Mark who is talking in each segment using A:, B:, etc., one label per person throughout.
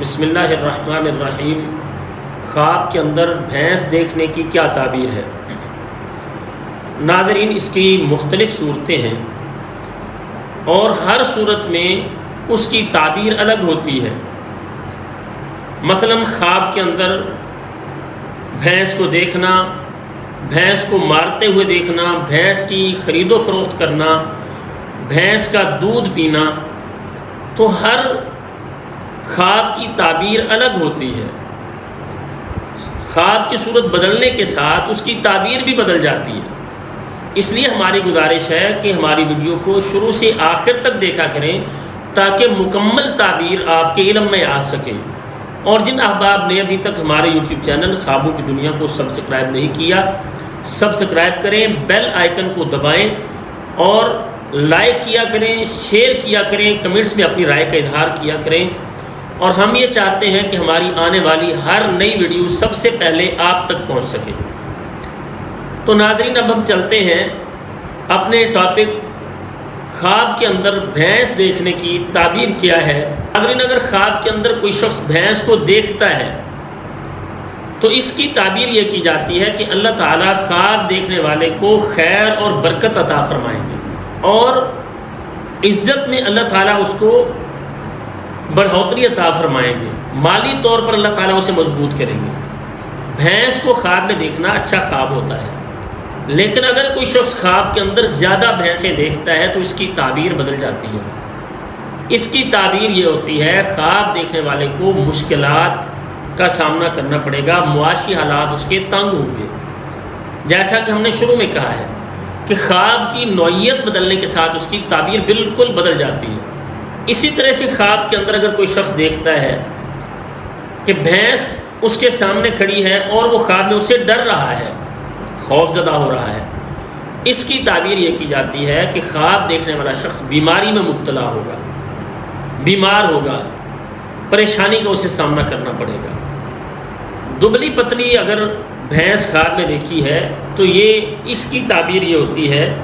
A: بسم اللہ الرحمن الرحیم۔ خواب کے اندر بھینس دیکھنے کی کیا تعبیر ہے؟ ناظرین، اس کی مختلف صورتیں ہیں اور ہر صورت میں اس کی تعبیر الگ ہوتی ہے۔ مثلا خواب کے اندر بھینس کو دیکھنا، بھینس کو مارتے ہوئے دیکھنا، بھینس کی خرید و فروخت کرنا، بھینس کا دودھ پینا، تو ہر خواب کی تعبیر الگ ہوتی ہے۔ خواب کی صورت بدلنے کے ساتھ اس کی تعبیر بھی بدل جاتی ہے۔ اس لیے ہماری گزارش ہے کہ ہماری ویڈیو کو شروع سے آخر تک دیکھا کریں تاکہ مکمل تعبیر آپ کے علم میں آ سکے۔ اور جن احباب نے ابھی تک ہمارے یوٹیوب چینل خوابوں کی دنیا کو سبسکرائب نہیں کیا، سبسکرائب کریں، بیل آئیکن کو دبائیں اور لائک کیا کریں، شیئر کیا کریں، کمنٹس میں اپنی رائے کا اظہار کیا کریں۔ اور ہم یہ چاہتے ہیں کہ ہماری آنے والی ہر نئی ویڈیو سب سے پہلے آپ تک پہنچ سکے۔ تو ناظرین، اب ہم چلتے ہیں اپنے ٹاپک خواب کے اندر بھینس دیکھنے کی تعبیر کیا ہے۔ ناظرین، اگر خواب کے اندر کوئی شخص بھینس کو دیکھتا ہے تو اس کی تعبیر یہ کی جاتی ہے کہ اللہ تعالیٰ خواب دیکھنے والے کو خیر اور برکت عطا فرمائیں گے اور عزت میں اللہ تعالیٰ اس کو بڑھوتری عطا فرمائیں گے، مالی طور پر اللہ تعالیٰ اسے مضبوط کریں گے۔ بھینس کو خواب میں دیکھنا اچھا خواب ہوتا ہے، لیکن اگر کوئی شخص خواب کے اندر زیادہ بھینسیں دیکھتا ہے تو اس کی تعبیر بدل جاتی ہے۔ اس کی تعبیر یہ ہوتی ہے، خواب دیکھنے والے کو مشکلات کا سامنا کرنا پڑے گا، معاشی حالات اس کے تنگ ہوں گے۔ جیسا کہ ہم نے شروع میں کہا ہے کہ خواب کی نوعیت بدلنے کے ساتھ اس کی تعبیر بالکل بدل جاتی ہے۔ اسی طرح سے خواب کے اندر اگر کوئی شخص دیکھتا ہے کہ بھینس اس کے سامنے کھڑی ہے اور وہ خواب میں اسے ڈر رہا ہے، خوف زدہ ہو رہا ہے، اس کی تعبیر یہ کی جاتی ہے کہ خواب دیکھنے والا شخص بیماری میں مبتلا ہوگا، بیمار ہوگا، پریشانی کا اسے سامنا کرنا پڑے گا۔ دبلی پتلی اگر بھینس خواب میں دیکھی ہے تو اس کی تعبیر یہ ہوتی ہے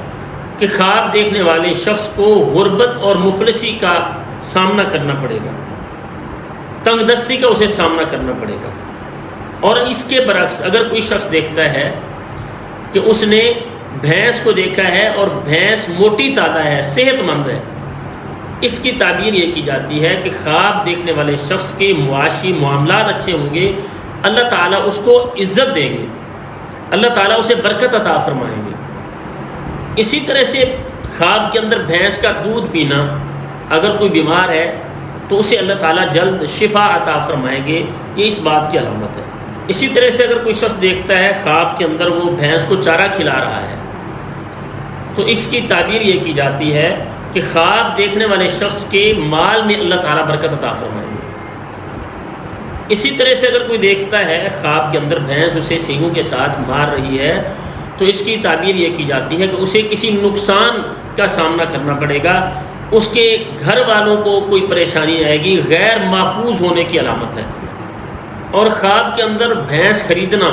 A: کہ خواب دیکھنے والے شخص کو غربت اور مفلسی کا سامنا کرنا پڑے گا، تنگ دستی کا اسے سامنا کرنا پڑے گا۔ اور اس کے برعکس اگر کوئی شخص دیکھتا ہے کہ اس نے بھینس کو دیکھا ہے اور بھینس موٹی تازہ ہے، صحت مند ہے، اس کی تعبیر یہ کی جاتی ہے کہ خواب دیکھنے والے شخص کے معاشی معاملات اچھے ہوں گے، اللہ تعالیٰ اس کو عزت دیں گے، اللہ تعالیٰ اسے برکت عطا فرمائیں گے۔ اسی طرح سے خواب کے اندر بھینس کا دودھ پینا، اگر کوئی بیمار ہے تو اسے اللہ تعالیٰ جلد شفا عطا فرمائیں گے، یہ اس بات کی علامت ہے۔ اسی طرح سے اگر کوئی شخص دیکھتا ہے خواب کے اندر وہ بھینس کو چارہ کھلا رہا ہے تو اس کی تعبیر یہ کی جاتی ہے کہ خواب دیکھنے والے شخص کے مال میں اللہ تعالیٰ برکت عطا فرمائیں گے۔ اسی طرح سے اگر کوئی دیکھتا ہے خواب کے اندر بھینس اسے سینگوں کے ساتھ مار رہی ہے تو اس کی تعبیر یہ کی جاتی ہے کہ اسے کسی نقصان کا سامنا کرنا پڑے گا، اس کے گھر والوں کو کوئی پریشانی آئے گی، غیر محفوظ ہونے کی علامت ہے۔ اور خواب کے اندر بھینس خریدنا،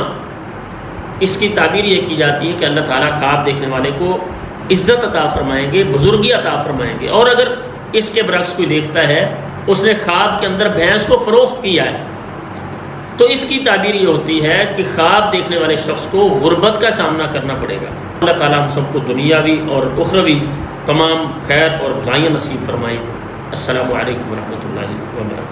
A: اس کی تعبیر یہ کی جاتی ہے کہ اللہ تعالیٰ خواب دیکھنے والے کو عزت عطا فرمائیں گے، بزرگی عطا فرمائیں گے۔ اور اگر اس کے برعکس کوئی دیکھتا ہے اس نے خواب کے اندر بھینس کو فروخت کیا ہے تو اس کی تعبیر یہ ہوتی ہے کہ خواب دیکھنے والے شخص کو غربت کا سامنا کرنا پڑے گا۔ اللہ تعالیٰ ہم سب کو دنیاوی اور اخروی تمام خیر اور بھلائیاں نصیب فرمائیں۔ السلام علیکم ورحمۃ اللہ وبرکاتہ۔